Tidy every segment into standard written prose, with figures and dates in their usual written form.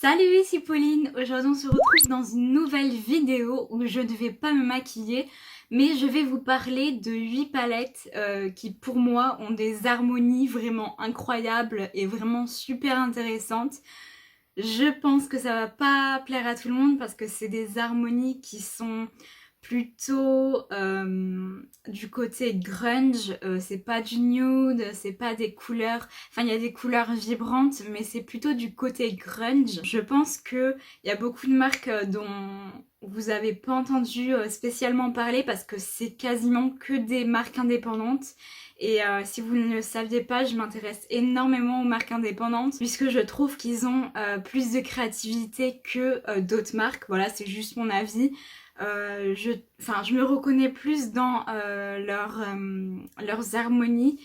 Salut, ici Pauline. Aujourd'hui on se retrouve dans une nouvelle vidéo où je ne vais pas me maquiller mais je vais vous parler de 8 palettes qui pour moi ont des harmonies vraiment incroyables et vraiment super intéressantes. Je pense que ça va pas plaire à tout le monde parce que c'est des harmonies qui sont plutôt du côté grunge, c'est pas du nude, c'est pas des couleurs, enfin il y a des couleurs vibrantes mais c'est plutôt du côté grunge. Je pense que il y a beaucoup de marques dont vous avez pas entendu spécialement parler parce que c'est quasiment que des marques indépendantes. Et si vous ne le saviez pas, je m'intéresse énormément aux marques indépendantes puisque je trouve qu'ils ont plus de créativité que d'autres marques. Voilà, c'est juste mon avis. Je me reconnais plus dans leurs harmonies.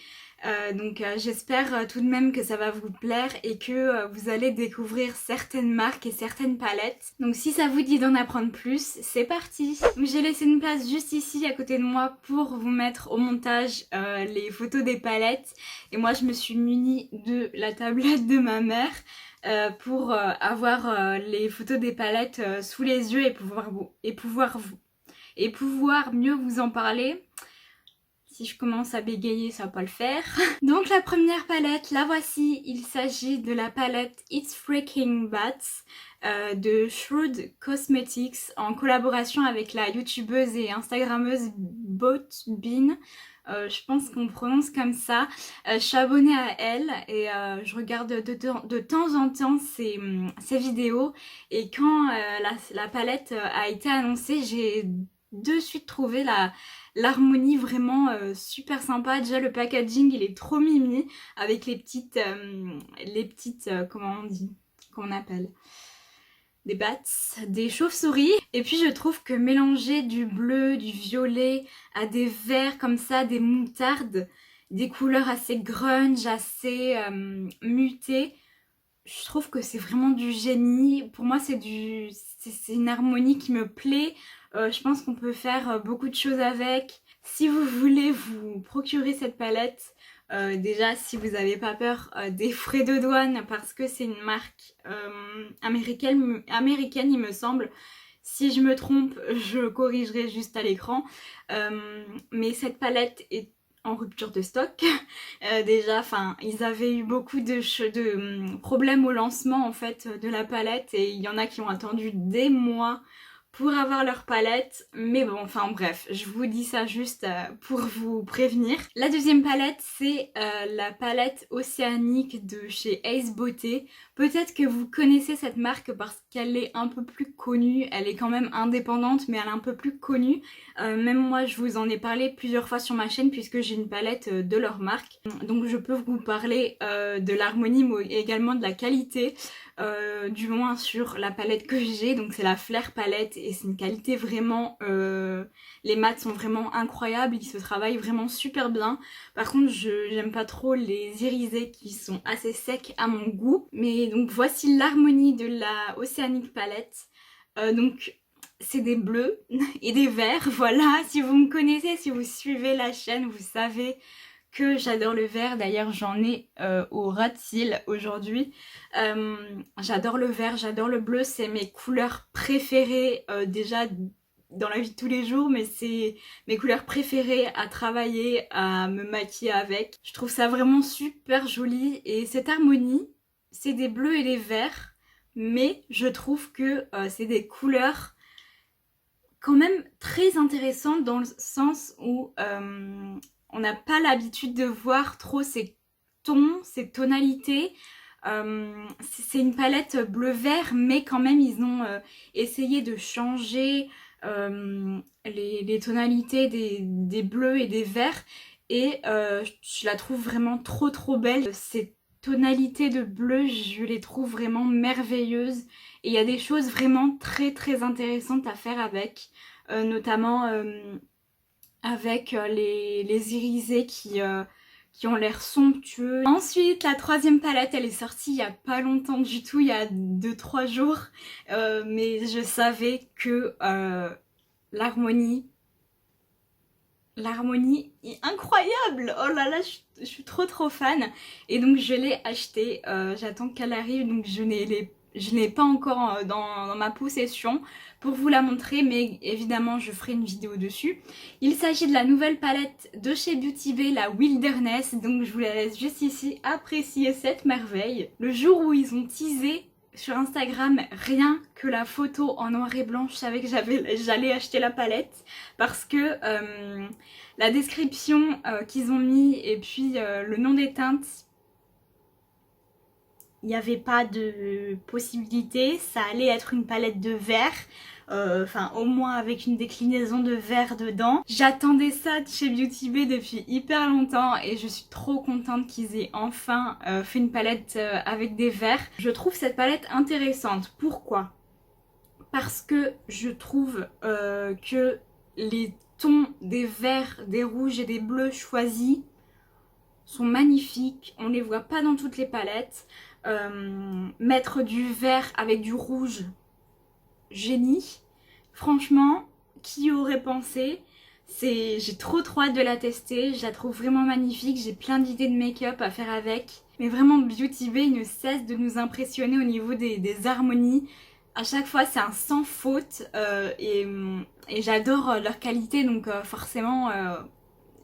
Donc j'espère tout de même que ça va vous plaire et que vous allez découvrir certaines marques et certaines palettes. Donc si ça vous dit d'en apprendre plus, c'est parti. Donc j'ai laissé une place juste ici à côté de moi pour vous mettre au montage les photos des palettes. Et moi je me suis munie de la tablette de ma mère pour avoir les photos des palettes sous les yeux et pouvoir mieux vous en parler. Si je commence à bégayer, ça va pas le faire. Donc la première palette, la voici. Il s'agit de la palette It's Freaking Bats de Shrewd Cosmetics en collaboration avec la youtubeuse et instagrammeuse Botbean. Je pense qu'on prononce comme ça. Je suis abonnée à elle et je regarde de temps en temps ses vidéos. Et quand la palette a été annoncée, j'ai de suite trouvé l'harmonie vraiment super sympa. Déjà le packaging il est trop mimi avec les petites comment on dit, comment on appelle, des bats, des chauves-souris. Et puis je trouve que mélanger du bleu, du violet à des verts comme ça, des moutardes, des couleurs assez grunge, assez mutées, je trouve que c'est vraiment du génie. Pour moi c'est une harmonie qui me plaît. Je pense qu'on peut faire beaucoup de choses avec. Si vous voulez vous procurer cette palette, déjà si vous n'avez pas peur des frais de douane parce que c'est une marque américaine il me semble. Si je me trompe, je corrigerai juste à l'écran. Mais cette palette est en rupture de stock. Déjà, enfin, ils avaient eu beaucoup de problèmes au lancement en fait de la palette et il y en a qui ont attendu des mois pour avoir leur palette, mais bon, enfin bref, je vous dis ça juste pour vous prévenir. La deuxième palette, c'est la palette océanique de chez Ace Beauté. Peut-être que vous connaissez cette marque parce qu'elle est un peu plus connue, elle est quand même indépendante, mais elle est un peu plus connue. Même moi, je vous en ai parlé plusieurs fois sur ma chaîne puisque j'ai une palette de leur marque. Donc je peux vous parler de l'harmonie, mais également de la qualité. Du moins sur la palette que j'ai, donc c'est la Flair palette et c'est une qualité vraiment, les mats sont vraiment incroyables, ils se travaillent vraiment super bien. Par contre j'aime pas trop les irisés qui sont assez secs à mon goût. Mais donc voici l'harmonie de la Oceanic palette. Donc c'est des bleus et des verts, voilà. Si vous me connaissez, si vous suivez la chaîne, vous savez que j'adore le vert. D'ailleurs j'en ai au ras de cils aujourd'hui. J'adore le vert, j'adore le bleu, c'est mes couleurs préférées déjà dans la vie de tous les jours, mais c'est mes couleurs préférées à travailler, à me maquiller avec. Je trouve ça vraiment super joli et cette harmonie, c'est des bleus et des verts, mais je trouve que c'est des couleurs quand même très intéressantes dans le sens où on n'a pas l'habitude de voir trop ces tons, ces tonalités. C'est une palette bleu-vert, mais quand même ils ont essayé de changer les tonalités des bleus et des verts. Et je la trouve vraiment trop belle. Ces tonalités de bleu, je les trouve vraiment merveilleuses. Et il y a des choses vraiment très intéressantes à faire avec. Notamment avec les irisés qui ont l'air somptueux. Ensuite, la troisième palette, elle est sortie il y a pas longtemps du tout, il y a 2-3 jours. Mais je savais que l'harmonie est incroyable. Oh là là, je suis trop fan. Et donc je l'ai achetée. J'attends qu'elle arrive, donc je n'ai je l'ai pas encore dans ma possession pour vous la montrer, mais évidemment je ferai une vidéo dessus. Il s'agit de la nouvelle palette de chez Beauty Bay, la Wilderness, donc je vous la laisse juste ici apprécier cette merveille. Le jour où ils ont teasé sur Instagram rien que la photo en noir et blanc, je savais que j'allais acheter la palette parce que la description qu'ils ont mis et puis le nom des teintes, il n'y avait pas de possibilité, ça allait être une palette de vert, enfin au moins avec une déclinaison de vert dedans. J'attendais ça de chez Beauty Bay depuis hyper longtemps et je suis trop contente qu'ils aient enfin fait une palette avec des verts. Je trouve cette palette intéressante. Pourquoi? Parce que je trouve que les tons des verts, des rouges et des bleus choisis sont magnifiques. On les voit pas dans toutes les palettes. Mettre du vert avec du rouge, génie. Franchement, qui aurait pensé? J'ai trop hâte de la tester, je la trouve vraiment magnifique, j'ai plein d'idées de make-up à faire avec. Mais vraiment Beauty Bay ne cesse de nous impressionner au niveau des harmonies. À chaque fois c'est un sans faute et j'adore leur qualité, donc forcément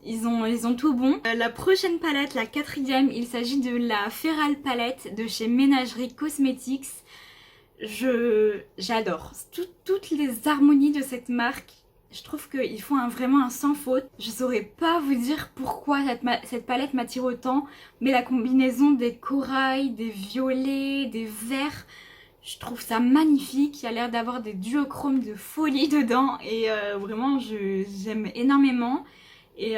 ils ont tout bon. La prochaine palette, la quatrième, il s'agit de la Feral palette de chez Ménagerie Cosmetics. J'adore toutes les harmonies de cette marque. Je trouve qu'ils font vraiment un sans faute. Je saurais pas vous dire pourquoi cette palette m'attire autant, mais la combinaison des corails, des violets, des verts, je trouve ça magnifique. Il y a l'air d'avoir des duochromes de folie dedans et vraiment j'aime énormément. Et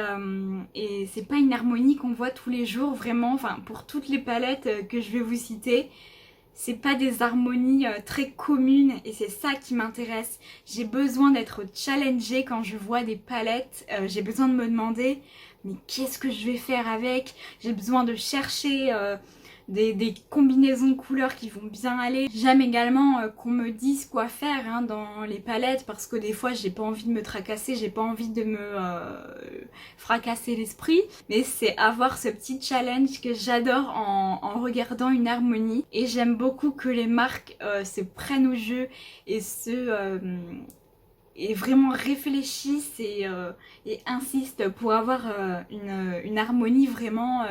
c'est pas une harmonie qu'on voit tous les jours vraiment, enfin pour toutes les palettes que je vais vous citer, c'est pas des harmonies très communes et c'est ça qui m'intéresse. J'ai besoin d'être challengée quand je vois des palettes, j'ai besoin de me demander mais qu'est-ce que je vais faire avec? J'ai besoin de chercher des combinaisons de couleurs qui vont bien aller. J'aime également qu'on me dise quoi faire hein, dans les palettes parce que des fois j'ai pas envie de me tracasser, j'ai pas envie de me fracasser l'esprit, mais c'est avoir ce petit challenge que j'adore en regardant une harmonie et j'aime beaucoup que les marques se prennent au jeu et et vraiment réfléchissent et insistent pour avoir une harmonie vraiment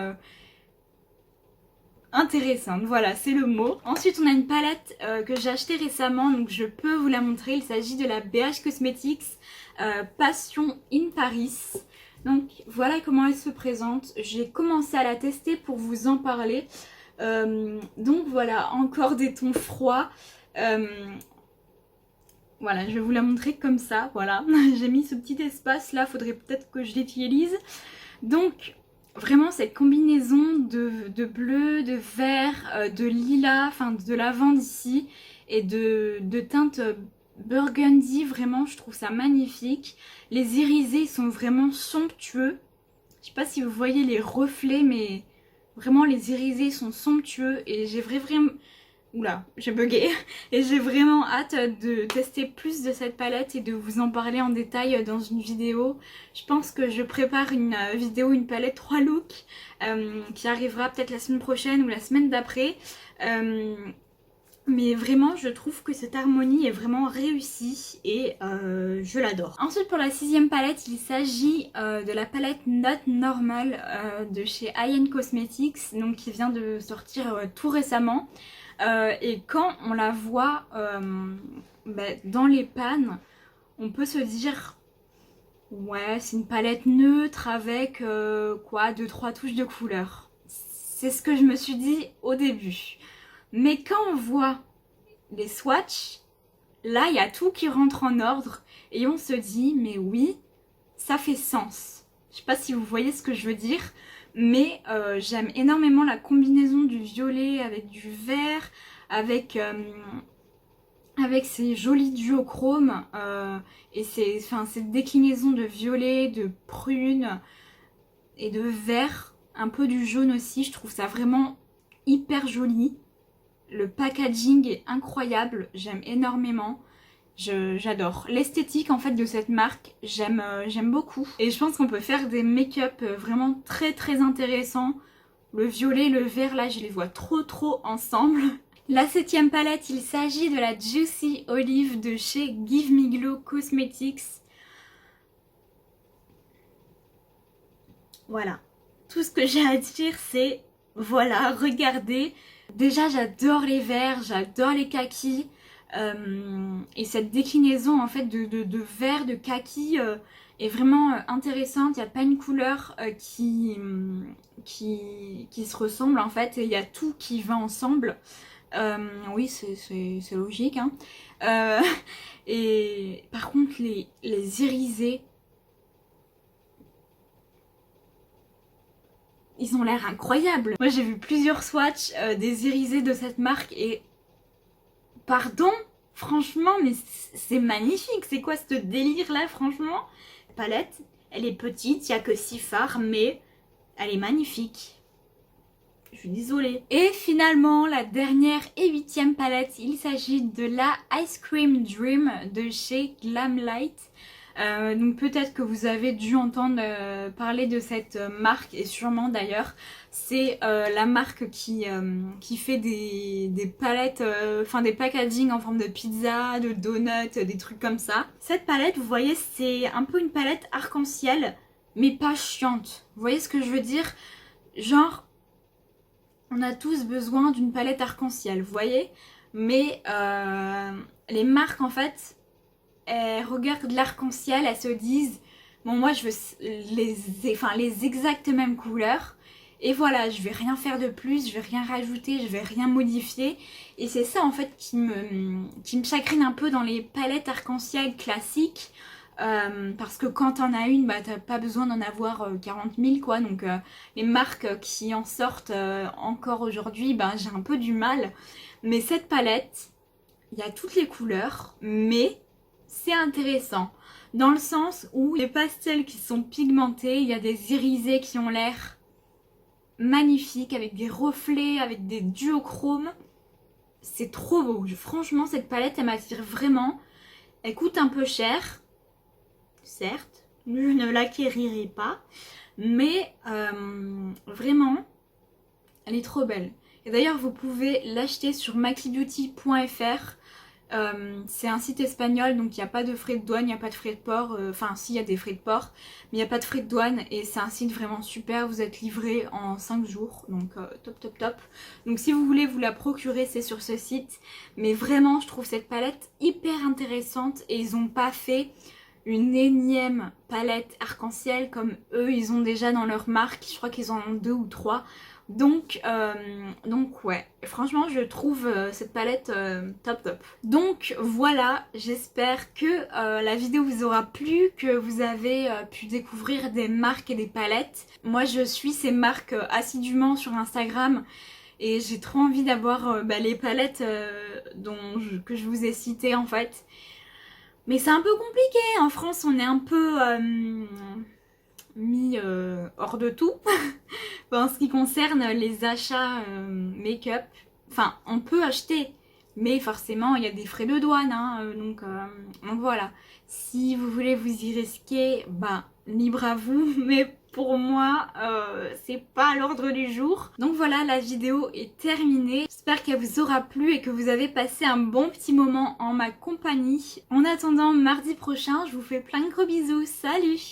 intéressante, voilà c'est le mot. Ensuite on a une palette que j'ai achetée récemment, donc je peux vous la montrer. Il s'agit de la BH Cosmetics Passion in Paris. Donc voilà comment elle se présente. J'ai commencé à la tester pour vous en parler. Donc voilà, encore des tons froids. Voilà, je vais vous la montrer comme ça, voilà. J'ai mis ce petit espace là, faudrait peut-être que je l'étialise. Donc vraiment cette combinaison de bleu, de vert, de lilas, enfin de lavande ici et de teintes burgundy, vraiment je trouve ça magnifique. Les irisés sont vraiment somptueux. Je sais pas si vous voyez les reflets mais vraiment les irisés sont somptueux et j'ai vraiment... Oula, j'ai bugué. Et j'ai vraiment hâte de tester plus de cette palette et de vous en parler en détail dans une vidéo. Je pense que je prépare une vidéo, une palette 3 looks qui arrivera peut-être la semaine prochaine ou la semaine d'après. Mais vraiment je trouve que cette harmonie est vraiment réussie et je l'adore. Ensuite pour la sixième palette, il s'agit de la palette Not Normal de chez High-End Cosmetics, donc qui vient de sortir tout récemment. Et quand on la voit dans les pannes, on peut se dire ouais c'est une palette neutre avec quoi 2-3 touches de couleur. C'est ce que je me suis dit au début. Mais quand on voit les swatchs, là il y a tout qui rentre en ordre et on se dit mais oui ça fait sens. Je sais pas si vous voyez ce que je veux dire. Mais j'aime énormément la combinaison du violet avec du vert, avec ces jolis duochromes et cette déclinaison de violet, de prune et de vert, un peu du jaune aussi. Je trouve ça vraiment hyper joli. Le packaging est incroyable, j'aime énormément. J'adore l'esthétique en fait de cette marque, j'aime beaucoup et je pense qu'on peut faire des make-up vraiment très intéressants. Le violet et le vert là je les vois trop ensemble La 7e palette, il s'agit de la Juicy Olive de chez Give Me Glow Cosmetics. Voilà. Tout ce que j'ai à dire, c'est voilà, regardez. Déjà, j'adore les verts, j'adore les kakis. Et cette déclinaison en fait de vert, de kaki est vraiment intéressante. Il n'y a pas une couleur qui se ressemble en fait. Il y a tout qui va ensemble. Oui, c'est logique. Hein. Et par contre, les irisés, ils ont l'air incroyables. Moi, j'ai vu plusieurs swatchs des irisés de cette marque et pardon, franchement, mais c'est magnifique. C'est quoi ce délire là, franchement? La palette, elle est petite, il n'y a que 6 fards, mais elle est magnifique. Je suis désolée. Et finalement, la dernière et 8e palette, il s'agit de la Ice Cream Dream de chez Glamlight. Donc peut-être que vous avez dû entendre parler de cette marque, et sûrement d'ailleurs. C'est la marque qui fait des palettes, enfin des packaging en forme de pizza, de donuts, des trucs comme ça. Cette palette, vous voyez, c'est un peu une palette arc-en-ciel, mais pas chiante. Vous voyez ce que je veux dire? Genre, on a tous besoin d'une palette arc-en-ciel, vous voyez? Mais les marques, en fait, elles regardent l'arc-en-ciel, elles se disent bon, moi je veux les exactes mêmes couleurs et voilà, je vais rien faire de plus, je vais rien rajouter, je vais rien modifier. Et c'est ça en fait qui me chagrine un peu dans les palettes arc-en-ciel classiques. Parce que quand t'en as une, bah t'as pas besoin d'en avoir 40 000 quoi. Donc les marques qui en sortent encore aujourd'hui, bah j'ai un peu du mal. Mais cette palette, il y a toutes les couleurs, mais c'est intéressant dans le sens où les pastels qui sont pigmentés, il y a des irisés qui ont l'air magnifiques avec des reflets, avec des duochromes. C'est trop beau. Franchement, cette palette, elle m'attire vraiment. Elle coûte un peu cher, certes, je ne l'acquérirai pas, mais vraiment, elle est trop belle. Et d'ailleurs, vous pouvez l'acheter sur makibeauty.fr. C'est un site espagnol, donc il n'y a pas de frais de douane, il n'y a pas de frais de port, enfin si, il y a des frais de port, mais il n'y a pas de frais de douane et c'est un site vraiment super, vous êtes livré en 5 jours, donc top top top. Donc si vous voulez vous la procurer, c'est sur ce site, mais vraiment je trouve cette palette hyper intéressante et ils n'ont pas fait une énième palette arc-en-ciel comme eux ils ont déjà dans leur marque, je crois qu'ils en ont 2 ou 3. Donc ouais, franchement je trouve cette palette top top. Donc voilà, j'espère que la vidéo vous aura plu, que vous avez pu découvrir des marques et des palettes. Moi je suis ces marques assidûment sur Instagram et j'ai trop envie d'avoir les palettes que je vous ai citées en fait. Mais c'est un peu compliqué, en France on est un peu mis hors de tout en ce qui concerne les achats make-up. Enfin, on peut acheter, mais forcément il y a des frais de douane, hein, donc voilà. Si vous voulez vous y risquer, bah libre à vous, mais pour moi c'est pas à l'ordre du jour. Donc voilà, la vidéo est terminée. J'espère qu'elle vous aura plu et que vous avez passé un bon petit moment en ma compagnie. En attendant mardi prochain, je vous fais plein de gros bisous, salut!